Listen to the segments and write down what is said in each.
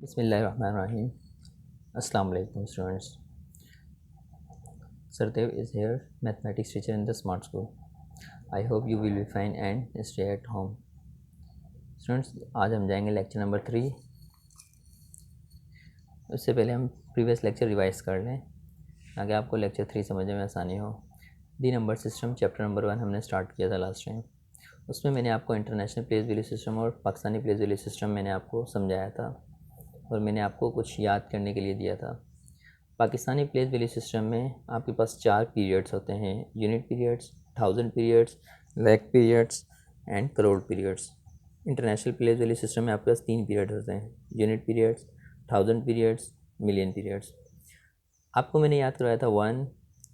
Bismillahirrahmanirrahim. Assalamu alaikum students. Sardev is here, mathematics teacher in the smart school. I hope you will be fine and stay at home. Students, आज हम जाएंगे lecture number 3. उससे पहले हम previous lecture revise कर लें ताकि आपको लेक्चर 3 समझने में आसानी हो. The number system chapter number 1 हमने स्टार्ट किया था लास्ट टाइम. उसमें मैंने आपको इंटरनेशनल प्लेस वैल्यू सिस्टम और पाकिस्तानी प्लेस वैल्यू सिस्टम मैंने आपको समझाया था और मैंने आपको कुछ याद करने के लिए दिया था. पाकिस्तानी प्लेस वैल्यू सिस्टम में आपके पास 4 पीरियड्स होते हैं: unit periods, 1000 periods, lakh periods and crore periods. International place value system में आपके पास 3 पीरियड होते हैं: unit periods, 1000 periods, million periods. आपको मैंने याद करवाया था 1,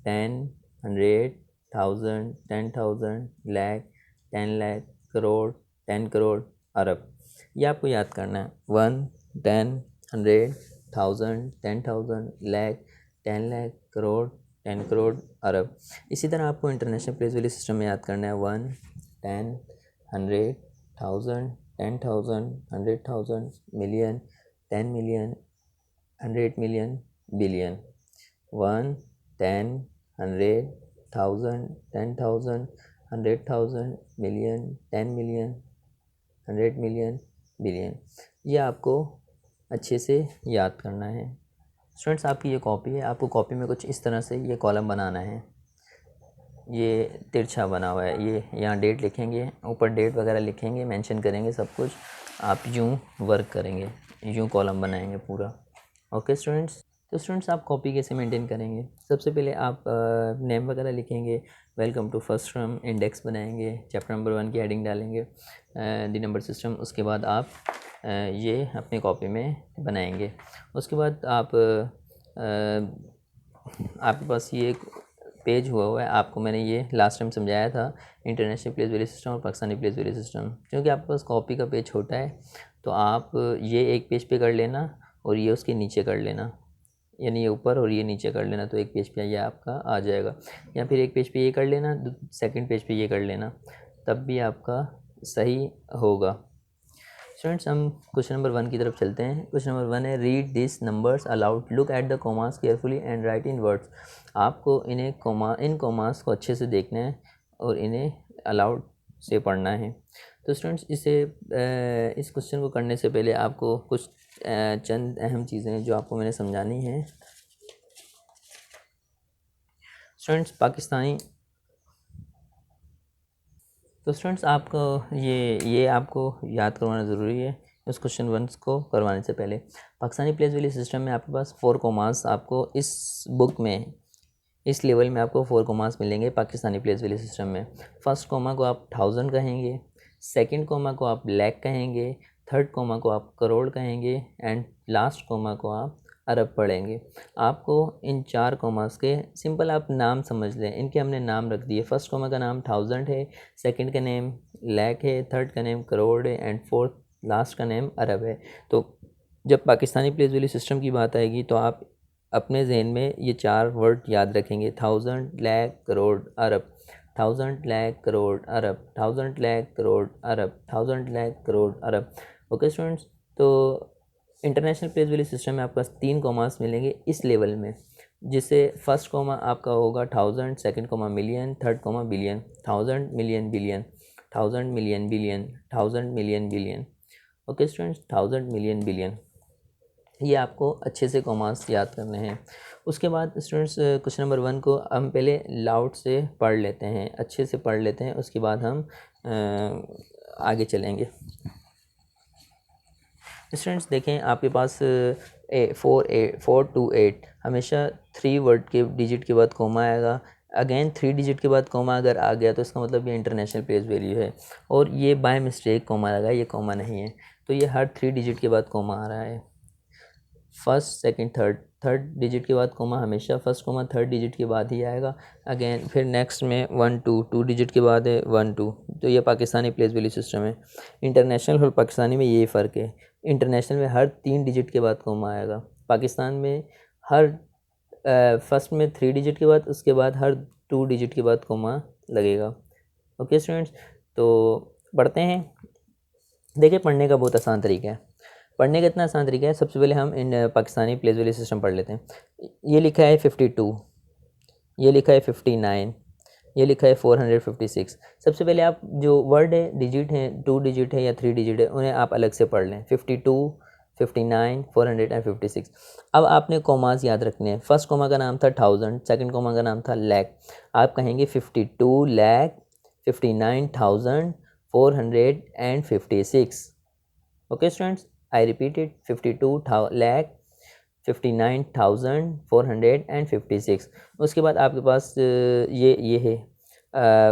10, 100, 1000, 10,000, लाख, 10 लाख, करोड़, 10 करोड़, अरब. ये आपको याद करना है. 1, 10, 100, 1000, 10,000, लाख, 10 लाख, करोड़, 10 करोड़, अरब. इसी तरह आपको इंटरनेशनल प्लेस वैल्यू सिस्टम में याद करना है 1, 10, 100, 1000, 10,000, 100,000, million, 10 million, 100 million, billion. 1, 10, 100, 1000, 10,000, 100,000, million, 10 million, 100 million, billion. ये आपको अच्छे से याद करना है. स्टूडेंट्स, आपकी ये कॉपी है. आपको कॉपी में कुछ इस तरह से ये कॉलम बनाना है. ये तिरछा बना हुआ है. ये यहाँ डेट लिखेंगे, ऊपर डेट वगैरह लिखेंगे, मेंशन करेंगे सब कुछ. आप यूँ वर्क करेंगे, यूँ कॉलम बनाएंगे पूरा. Okay students. तो स्टूडेंट्स, आप कॉपी कैसे मेंटेन करेंगे? सबसे पहले आप नेम वगैरह लिखेंगे, welcome to first term, index बनाएंगे, चैप्टर नंबर 1 की हेडिंग डालेंगे, दी नंबर सिस्टम. उसके बाद आप ये अपनी कॉपी में बनाएंगे. उसके बाद आप आपके पास ये एक पेज हुआ है. आपको मैंने ये लास्ट टाइम समझाया था, इंटरनेशनल प्लेस वैल्यू सिस्टम और पाकिस्तानी प्लेस वैल्यू सिस्टम. क्योंकि आपके पास कॉपी का पेज छोटा है तो आप ये एक पेज पे कर लेना और ये उसके नीचे कर लेना, यानी ये ऊपर और ये नीचे कर लेना, तो एक पेज पे ये आपका आ जाएगा. या फिर एक पेज पे ये कर लेना, सेकंड पेज पे ये कर लेना, तब भी आपका सही होगा. स्टूडेंट्स, हम क्वेश्चन नंबर 1 की तरफ चलते हैं. क्वेश्चन नंबर 1 है, read this numbers allowed, look at the commas carefully and right in words. आपको इन कॉमास को अच्छे से देखना है और इन्हें अलाउड से पढ़ना है. तो स्टूडेंट्स, इस क्वेश्चन को करने से पहले आपको कुछ चंद अहम चीज़ें जो आपको मैंने समझानी है. स्टूडेंट्स, तो स्टूडेंट्स, आपको ये आपको याद करवाना ज़रूरी है इस क्वेश्चन 1 को करवाने से पहले. पाकिस्तानी प्लेस वैल्यू सिस्टम में आपके पास 4 कॉमास, आपको इस बुक में, इस लेवल में आपको 4 कॉमास मिलेंगे पाकिस्तानी प्लेस वैल्यू सिस्टम में. फर्स्ट कॉमा को आप 1000 कहेंगे, सेकंड कॉमा को आप लाख कहेंगे, थर्ड कॉमा को आप करोड़ कहेंगे एंड लास्ट कॉमा को आप अरब पढ़ेंगे. आपको इन 4 कॉमास के सिंपल आप नाम समझ लें. इनके हमने नाम रख दिए. फर्स्ट कॉमा का नाम 1000 है, सेकंड का नेम लाख है, थर्ड का नेम करोड़ है एंड फोर्थ लास्ट का नेम अरब है. तो जब पाकिस्तानी प्लेस वैल्यू सिस्टम की बात आएगी तो आप अपने जहन में ये 4 वर्ड याद रखेंगे: 1000, लाख, करोड़, अरब. 1000 लाख करोड़ अरब, 1000 लाख करोड़ अरब, 1000 लाख करोड़ अरब. ओके स्टूडेंट्स, तो इंटरनेशनल प्लेस वैल्यू सिस्टम में आपके पास 3 कॉमास मिलेंगे इस लेवल में, जिससे फर्स्ट कॉमा आपका होगा 1000, second comma million, third comma billion. 1000 million billion, 1000 million billion, 1000 million billion. Okay students, 1000 million billion. ये आपको अच्छे से कॉमास याद करने हैं. उसके बाद स्टूडेंट्स, क्वेश्चन नंबर 1 को हम पहले लाउड से पढ़ लेते हैं, अच्छे से पढ़ लेते हैं. उसके बाद हम आगे चलेंगे. स्टूडेंट्स देखें, आपके पास 4 to 8 हमेशा 3 वर्ड के डिजिट के बाद कॉमा आएगा. अगेन 3 डिजिट के बाद कॉमा अगर आ गया तो इसका मतलब ये इंटरनेशनल प्लेस वैल्यू है. और ये बाय मिस्टेक कॉमा लगा, ये कॉमा नहीं है. तो ये हर 3 डिजिट के बाद कॉमा आ रहा है. फर्स्ट, सेकंड, थर्ड डिजिट के बाद कॉमा हमेशा फर्स्ट कॉमा थर्ड डिजिट के बाद ही आएगा. अगेन फिर नेक्स्ट में 1 2 डिजिट के बाद है 1 2. तो ये पाकिस्तानी प्लेस वैल्यू सिस्टम है. इंटरनेशनल और पाकिस्तानी में ये फ़र्क है. इंटरनेशनल में हर 3 डिजिट के बाद कॉमा आएगा. पाकिस्तान में हर फर्स्ट में 3 डिजिट के बाद, उसके बाद हर 2 डिजिट के बाद कॉमा लगेगा. ओके स्टूडेंट्स, तो पढ़ते हैं. देखिए, पढ़ने का बहुत आसान तरीका है. पढ़ने का इतना आसान तरीका है। सबसे पहले हम इन पाकिस्तानी प्लेस वैल्यू सिस्टम पढ़ लेते हैं। ये लिखा है 52, ये लिखा है 59, ये लिखा है 456। सबसे पहले आप जो वर्ड है, डिजिट है, 2 डिजिट है या 3 डिजिट है, उन्हें आप अलग से पढ़ लें। 52, 59, 456। अब आपने कोमास याद रखने हैं। फर्स्ट कोमा का नाम था 1000, सेकंड कोमा का नाम था लैख। आप कहेंगे 52 lakh 59,456। Okay students, I repeat it, 52 lakh 59,456। उसके बाद आपके पास ये है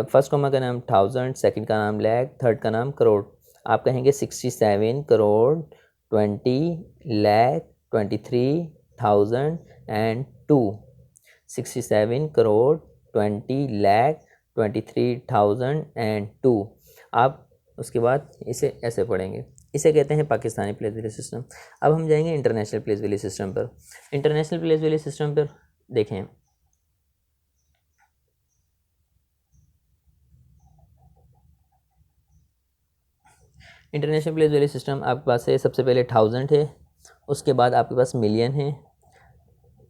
फर्स्ट कॉमा का नाम 1000, सेकंड का नाम लैख, थर्ड का नाम करोड़। आप कहेंगे 67 करोड़ 20,23,002। 67 करोड़ 20,23,002। आप उसके बाद इसे ऐसे पढ़ेंगे। इसे कहते हैं पाकिस्तानी प्लेस वैल्यू सिस्टम। अब हम जाएंगे इंटरनेशनल प्लेस वैल्यू सिस्टम पर। इंटरनेशनल प्लेस वैल्यू सिस्टम पर देखें, इंटरनेशनल प्लेस वैल्यू सिस्टम आपके पास है। सबसे पहले 1000 है, उसके बाद आपके पास मिलियन है,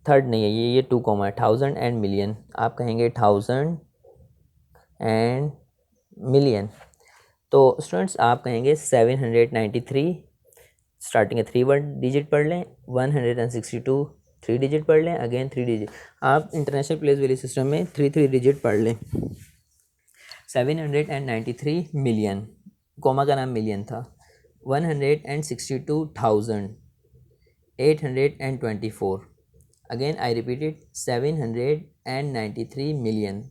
थर्ड नहीं है, ये 2 कॉमा है, 1000 एंड मिलियन। आप कहेंगे 1000 एंड मिलियन। तो स्टूडेंट्स आप कहेंगे 793, स्टार्टिंग है 3 डिजिट पढ़ लें। 162 3 डिजिट पढ़ लें, अगेन 3 डिजिट। आप इंटरनेशनल प्लेस वैल्यू सिस्टम में 3 डिजिट पढ़ लें। 793 मिलियन, कोमा का नाम मिलियन था। 162,824। Again I repeat it, 793 million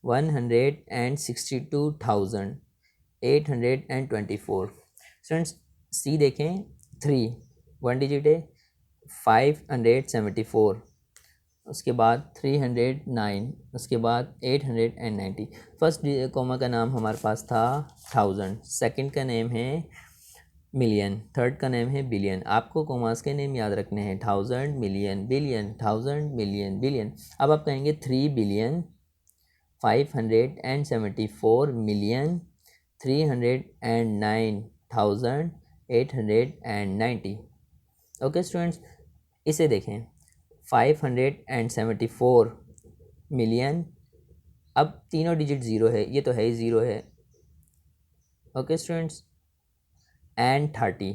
162,824। Students सी देखें, 3 1 डिजिट है, 574, उसके बाद 309, उसके बाद 890। फर्स्ट कोमा का नाम हमारे पास था 1000, सेकंड का नेम है मिलियन, थर्ड का नेम है बिलियन। आपको कोमास के नेम याद रखने हैं, 1000 मिलियन बिलियन, 1000 मिलियन बिलियन। अब आप कहेंगे 3 बिलियन 574 मिलियन 309,890। ओके स्टूडेंट्स, इसे देखें, 574 मिलियन, अब तीनों डिजिट ज़ीरो है, ये तो है ही ज़ीरो है। Okay students, and 30।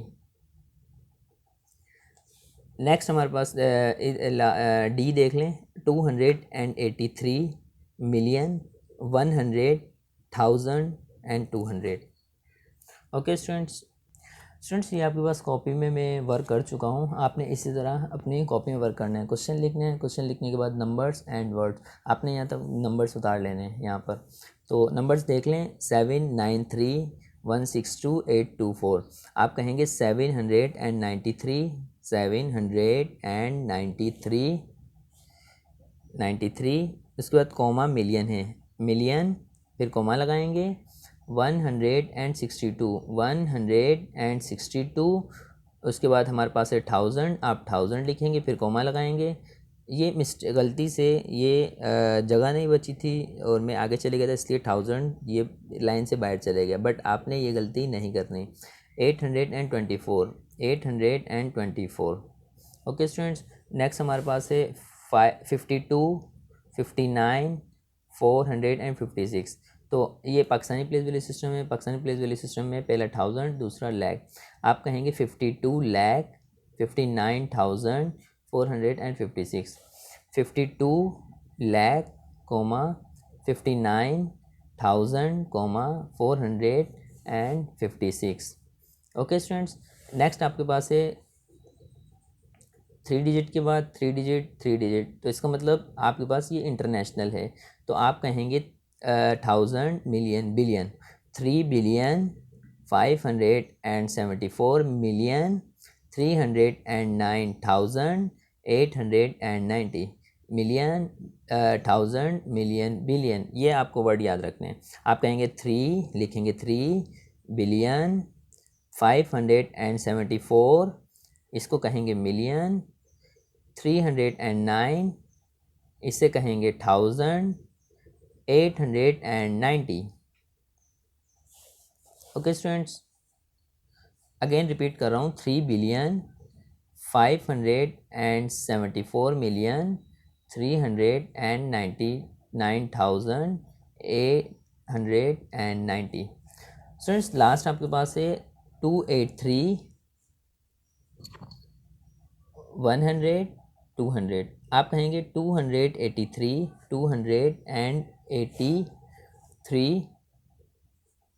नेक्स्ट हमारे पास डी देख लें, 283 मिलियन 100,200। ओके स्टूडेंट्स, ये आपके पास कॉपी में मैं वर्क कर चुका हूँ। आपने इसी तरह अपनी कॉपी में वर्क करना है। क्वेश्चन लिखने हैं, क्वेश्चन लिखने के बाद नंबर्स एंड वर्ड्स आपने यहाँ तक नंबर्स उतार लेने हैं यहाँ पर। तो नंबर्स देख लें, 793162824। आप कहेंगे 793 793 उसके बाद कॉमा मिलियन है, मिलियन, फिर कॉमा लगाएंगे, 162 उसके बाद हमारे पास है 1000, आप 1000 लिखेंगे, फिर कॉमा लगाएंगे। ये गलती से ये जगह नहीं बची थी और मैं आगे चले गया था, इसलिए 1000 ये लाइन से बाहर चले गया, बट आपने ये गलती नहीं करनी। 824। ओके स्टूडेंट्स, नेक्स्ट हमारे पास है 52, 59, 456। तो ये पाकिस्तानी प्लेस वैल्यू सिस्टम है। पाकिस्तानी प्लेस वैल्यू सिस्टम में पहला 1000, दूसरा लैख। आप कहेंगे 52 lakh 59,456। 52 lakh comma 59,456। Okay students, next आपके पास है 3 डिजिट के बाद 3 डिजिट 3 डिजिट। तो इसका मतलब आपके पास ये इंटरनेशनल है। तो आप कहेंगे 1000 million billion, 3 billion 574 million 309,890 million 1000 million billion. ये आपको वर्ड याद रखने हैं। आप कहेंगे 3 लिखेंगे, 3 बिलियन 574, इसको कहेंगे मिलियन, 309 इसे कहेंगे 1890। ओके स्टूडेंट्स, अगेन रिपीट कर रहा हूँ, 3,574,399,890। स्टूडेंट्स लास्ट आपके पास है 283,100, 200। आप कहेंगे 283, 283,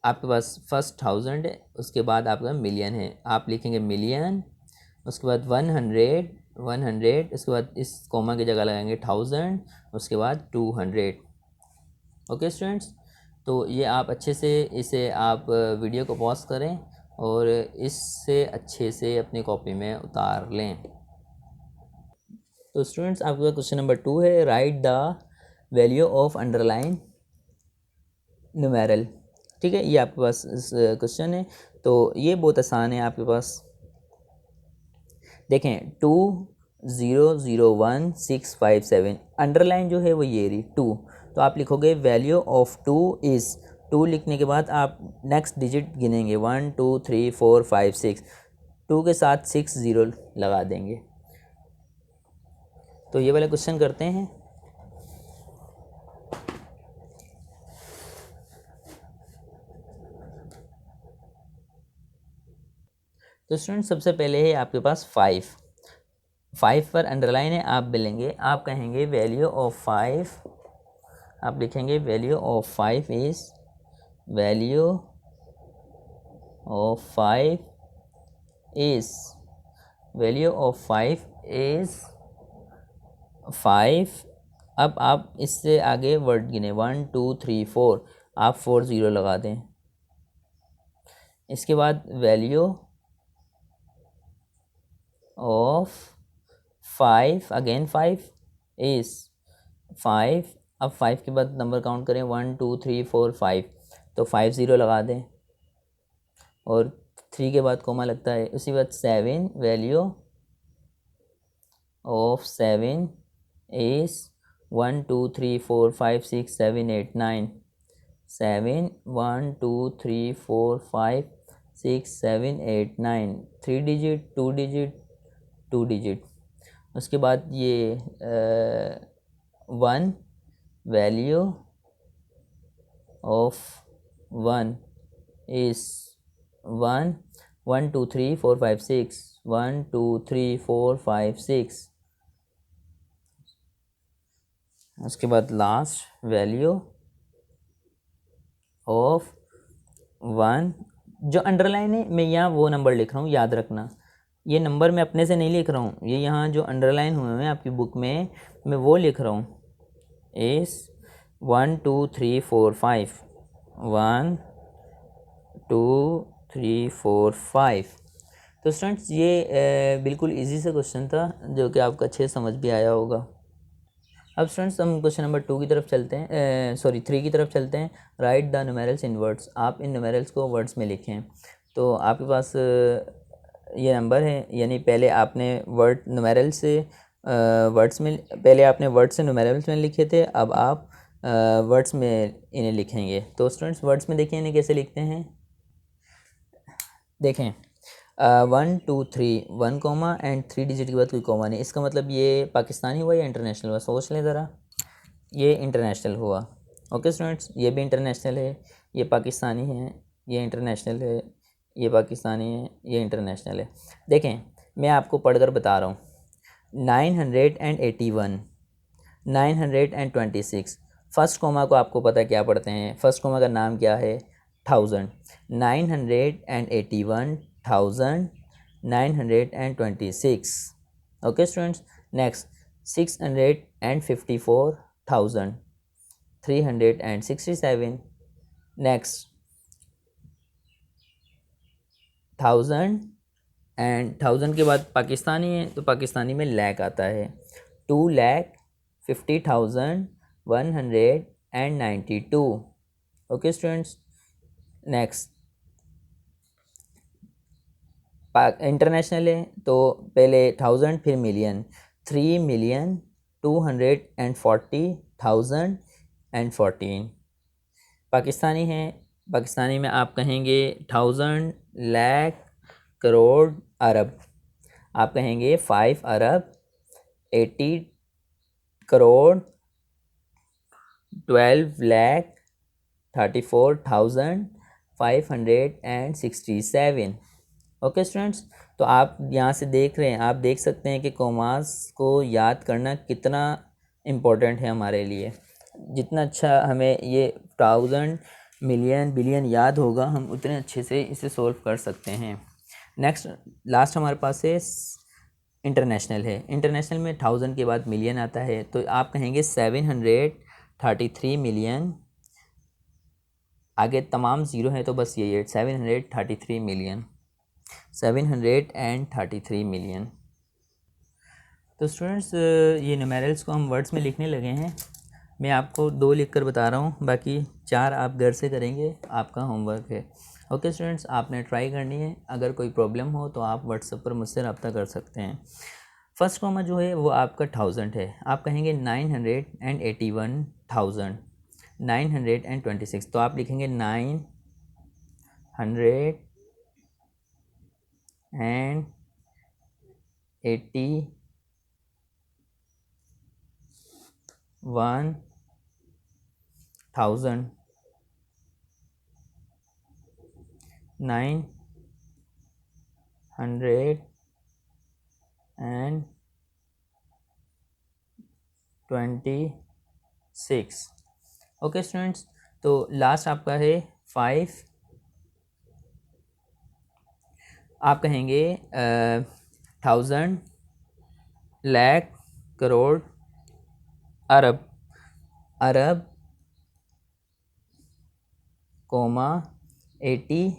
आपके पास फर्स्ट 1000 है, उसके बाद आपका मिलियन है, आप लिखेंगे मिलियन, उसके बाद 100, 100, उसके बाद इस कॉमा की जगह लगाएंगे 1000, उसके बाद 200। ओके स्टूडेंट्स, तो ये आप अच्छे से इसे आप वीडियो को पॉज करें और इससे अच्छे से अपनी कॉपी में उतार लें। तो स्टूडेंट्स आपके पास क्वेश्चन नंबर 2 है, right the value of underline numeral. ठीक है, ये आपके पास क्वेश्चन है, तो ये बहुत आसान है आपके पास। देखें 2001657, अंडरलाइन जो है वो ये रही 2, तो आप लिखोगे वैल्यू ऑफ 2 इज़, 2 लिखने के बाद आप नेक्स्ट डिजिट गिनेंगे 1 2 3 4 5 6, 2 के साथ 6 ज़ीरो लगा देंगे। तो ये वाला क्वेश्चन करते हैं। तो स्टूडेंट सबसे पहले है आपके पास 5 पर अंडरलाइन है, आप बोलेंगे, आप कहेंगे वैल्यू ऑफ 5, आप लिखेंगे value of 5 is, value of 5 is, value of 5 is 5। अब आप इससे आगे वर्ड गिने 1 2 3 4, आप 4 ज़ीरो लगा दें। इसके बाद वैल्यू ऑफ 5, अगेन 5 इज़ 5। अब 5 के बाद नंबर काउंट करें 1 2 3 4 5, तो 5 ज़ीरो लगा दें और 3 के बाद कोमा लगता है। उसी बाद 7, value of 7 is 1 2 3 4 5 6 7 8 9, 7 1 2 3 4 5 6 7 8 9, 3 digit 2 digit 2 digit. उसके बाद ये 1, वैल्यू ऑफ 1 इज़ 1 1 2 3 4 5 6, 1 2 3 4 5 6। उसके बाद लास्ट वैल्यू ऑफ 1, जो अंडरलाइन है मैं यहाँ वो नंबर लिख रहा हूँ, याद रखना ये नंबर मैं अपने से नहीं लिख रहा हूँ, ये यहाँ जो अंडरलाइन हुए हैं आपकी बुक में मैं वो लिख रहा हूँ, इस 1 2 3 4 5, 1 2 3 4 5। तो स्टूडेंट्स ये बिल्कुल इजी सा क्वेश्चन था जो कि आपको अच्छे समझ भी आया होगा। अब स्टूडेंट्स हम क्वेश्चन नंबर 2 की तरफ चलते हैं, सॉरी 3 की तरफ चलते हैं। Right the numerals in words, आप इन न्यूमेरल्स को वर्ड्स में लिखें। तो आपके पास ये नंबर है, यानी पहले आपने वर्ड न्यूमेरल से वर्ड्स में, पहले आपने वर्ड से न्यूमेरल्स में लिखे थे, अब आप वर्ड्स में इन्हें लिखेंगे। तो स्टूडेंट्स वर्ड्स में देखिए इन्हें कैसे लिखते हैं। देखें 1 2 3, 1 कॉमा एंड 3 डिजिट के बाद कोई कॉमा नहीं, इसका मतलब ये पाकिस्तानी हुआ या इंटरनेशनल हुआ, सोच लें ज़रा। ये इंटरनेशनल हुआ। ओके स्टूडेंट्स, ये भी इंटरनेशनल है, ये पाकिस्तानी है, ये इंटरनेशनल है, ये पाकिस्तानी है, ये इंटरनेशनल है। देखें मैं आपको पढ़कर बता रहा हूँ, 981, 926, फर्स्ट कोमा को आपको पता क्या पढ़ते हैं, फर्स्ट कोमा का नाम क्या है, 1000, 981, 1926। Okay students, next 654,367, next 1000 and 1000 के बाद पाकिस्तानी है तो पाकिस्तानी में लैख आता है, 2,50,192। ओके स्टूडेंट्स, नेक्स्ट इंटरनेशनल है तो पहले 1000 फिर मिलियन, 3,240,014। पाकिस्तानी है, पाकिस्तानी में आप कहेंगे 1000 लाख करोड़ अरब, आप कहेंगे 5 अरब 80 करोड़ 12,34,567। ओके स्टूडेंट्स, तो आप यहाँ से देख रहे हैं, आप देख सकते हैं कि कॉमास को याद करना कितना इम्पोर्टेंट है हमारे लिए। जितना अच्छा हमें ये 1000 मिलियन बिलियन याद होगा, हम उतने अच्छे से इसे सॉल्व कर सकते हैं। नेक्स्ट लास्ट हमारे पास है इंटरनेशनल है। इंटरनेशनल में 1000 के बाद मिलियन आता है, तो आप कहेंगे 733 मिलियन, आगे तमाम ज़ीरो है तो बस यही है 733 मिलियन, 733 मिलियन। तो स्टूडेंट्स ये न्यूमेरल्स को हम वर्ड्स में लिखने लगे हैं। मैं आपको 2 लिख कर बता रहा हूँ, बाकी 4 आप घर से करेंगे, आपका होमवर्क है। ओके स्टूडेंट्स, आपने ट्राई करनी है। अगर कोई प्रॉब्लम हो तो आप व्हाट्सएप पर मुझसे रब्ता कर सकते हैं। फर्स्ट कॉमा जो है वो आपका 1000 है, आप कहेंगे 981,000 926, तो आप लिखेंगे 981,000 926। ओके स्टूडेंट्स, तो लास्ट आपका है 5, आप कहेंगे 1000 लाख करोड़ अरब, अरब comma 80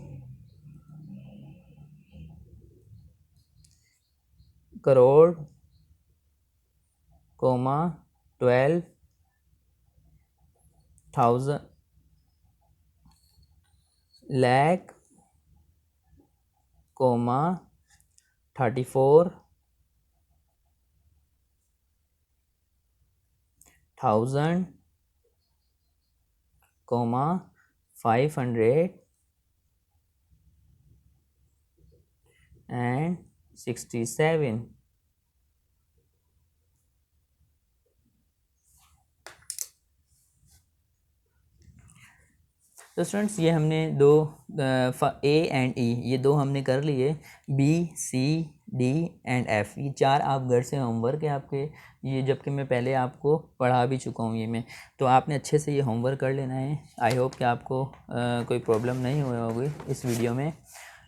crore comma 12,000 lakh comma 34,000 comma 567। तो स्टूडेंट्स ये हमने दो ए एंड ई ये दो हमने कर लिए, B C D and F ये 4 आप घर से होमवर्क है आपके, ये जबकि मैं पहले आपको पढ़ा भी चुका हूँ ये मैं, तो आपने अच्छे से ये होमवर्क कर लेना है। आई होप कि आपको कोई प्रॉब्लम नहीं हुई होगी इस वीडियो में।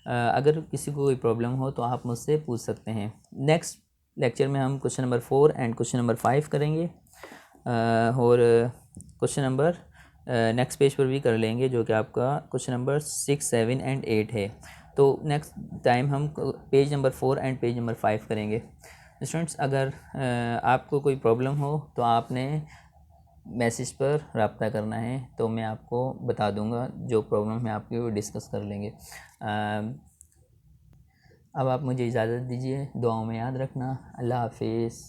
अगर किसी को कोई प्रॉब्लम हो तो आप मुझसे पूछ सकते हैं। नेक्स्ट लेक्चर में हम question number 4 and question number 5 करेंगे, और क्वेश्चन नंबर नेक्स्ट पेज पर भी कर लेंगे, जो कि आपका क्वेश्चन नंबर 6, 7 एंड 8 है। तो नेक्स्ट टाइम हम page number 4 and page number 5 करेंगे। स्टूडेंट्स, अगर आपको कोई प्रॉब्लम हो तो आपने मैसेज पर रब्ता करना है, तो मैं आपको बता दूंगा, जो प्रॉब्लम है आपकी वो डिस्कस कर लेंगे। अब आप मुझे इजाज़त दीजिए, दुआओं में याद रखना। अल्लाह हाफिज़।